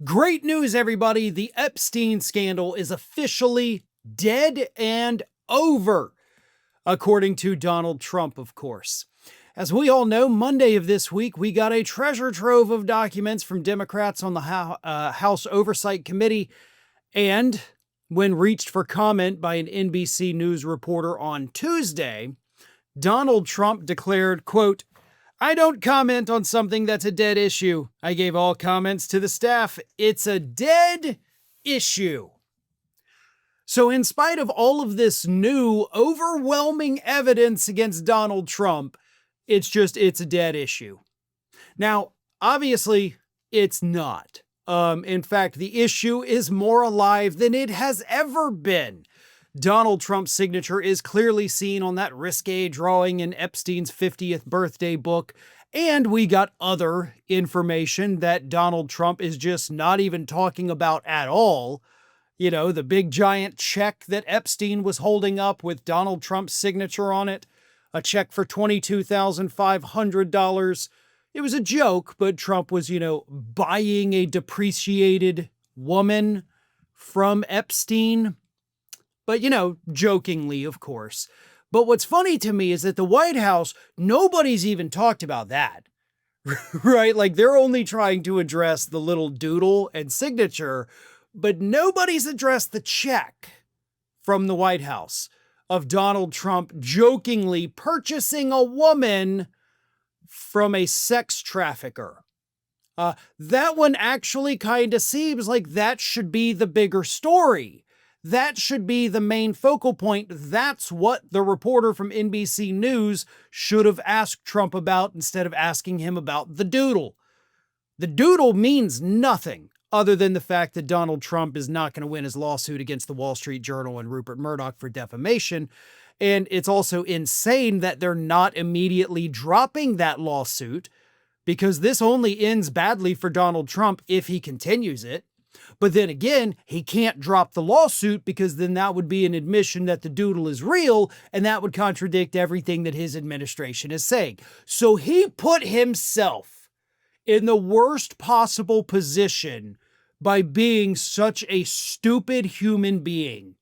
Great news, everybody. The Epstein scandal is officially dead and over, according to Donald Trump, of course. As we all know, Monday of this week, we got a treasure trove of documents from Democrats on the House Oversight Committee. And when reached for comment by an NBC News reporter on Tuesday, Donald Trump declared, quote, "I don't comment on something that's a dead issue. I gave all comments to the staff. It's a dead issue." So in spite of all of this new, overwhelming evidence against Donald Trump, it's a dead issue. Now, obviously, it's not. In fact, the issue is more alive than it has ever been. Donald Trump's signature is clearly seen on that risque drawing in Epstein's 50th birthday book, and we got other information that Donald Trump is just not even talking about at all. You know, the big giant check that Epstein was holding up with Donald Trump's signature on it, a check for $22,500. It was a joke, but Trump was, buying a depreciated woman from Epstein. But, jokingly, of course. But what's funny to me is that the White House, nobody's even talked about that, right? Like they're only trying to address the little doodle and signature, but nobody's addressed the check from the White House of Donald Trump jokingly purchasing a woman from a sex trafficker. That one actually kind of seems like that should be the bigger story. That should be the main focal point. That's what the reporter from NBC News should have asked Trump about instead of asking him about the doodle. The doodle means nothing other than the fact that Donald Trump is not going to win his lawsuit against the Wall Street Journal and Rupert Murdoch for defamation. And it's also insane that they're not immediately dropping that lawsuit, because this only ends badly for Donald Trump if he continues it. But then again, he can't drop the lawsuit because then that would be an admission that the doodle is real, and that would contradict everything that his administration is saying. So he put himself in the worst possible position by being such a stupid human being.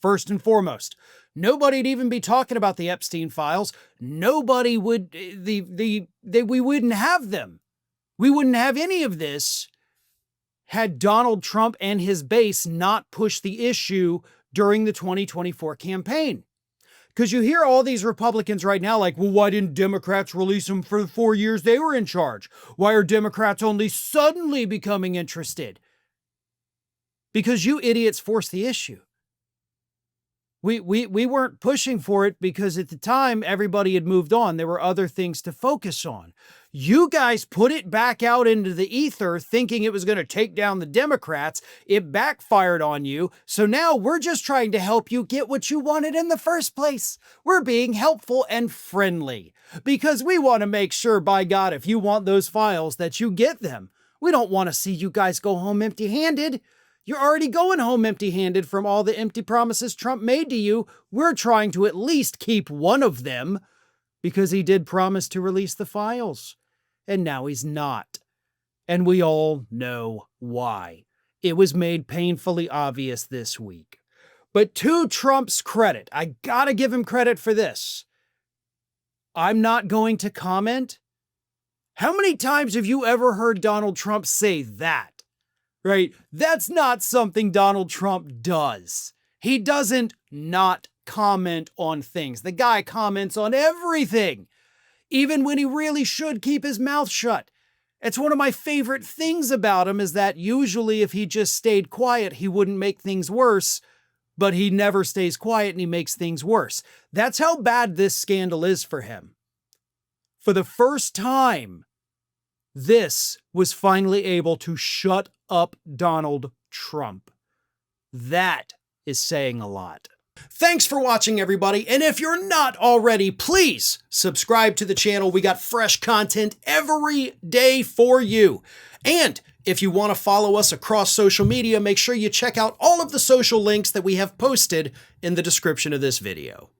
First and foremost, nobody'd even be talking about the Epstein files. Nobody would, we wouldn't have them. We wouldn't have any of this had Donald Trump and his base not pushed the issue during the 2024 campaign. Because you hear all these Republicans right now like, well, why didn't Democrats release them for the 4 years they were in charge? Why are Democrats only suddenly becoming interested? Because you idiots forced the issue. We weren't pushing for it because at the time, everybody had moved on. There were other things to focus on. You guys put it back out into the ether thinking it was going to take down the Democrats. It backfired on you. So now we're just trying to help you get what you wanted in the first place. We're being helpful and friendly because we want to make sure, by God, if you want those files, that you get them. We don't want to see you guys go home empty-handed. You're already going home empty-handed from all the empty promises Trump made to you. We're trying to at least keep one of them because he did promise to release the files. And now he's not. And we all know why. It was made painfully obvious this week. But to Trump's credit, I gotta give him credit for this. I'm not going to comment. How many times have you ever heard Donald Trump say that? Right? That's not something Donald Trump does. He doesn't not comment on things. The guy comments on everything, even when he really should keep his mouth shut. It's one of my favorite things about him is that usually if he just stayed quiet, he wouldn't make things worse, but he never stays quiet and he makes things worse. That's how bad this scandal is for him. For the first time, this was finally able to shut up Donald Trump. That is saying a lot. Thanks for watching, everybody. And if you're not already, please subscribe to the channel. We got fresh content every day for you. And if you want to follow us across social media, make sure you check out all of the social links that we have posted in the description of this video.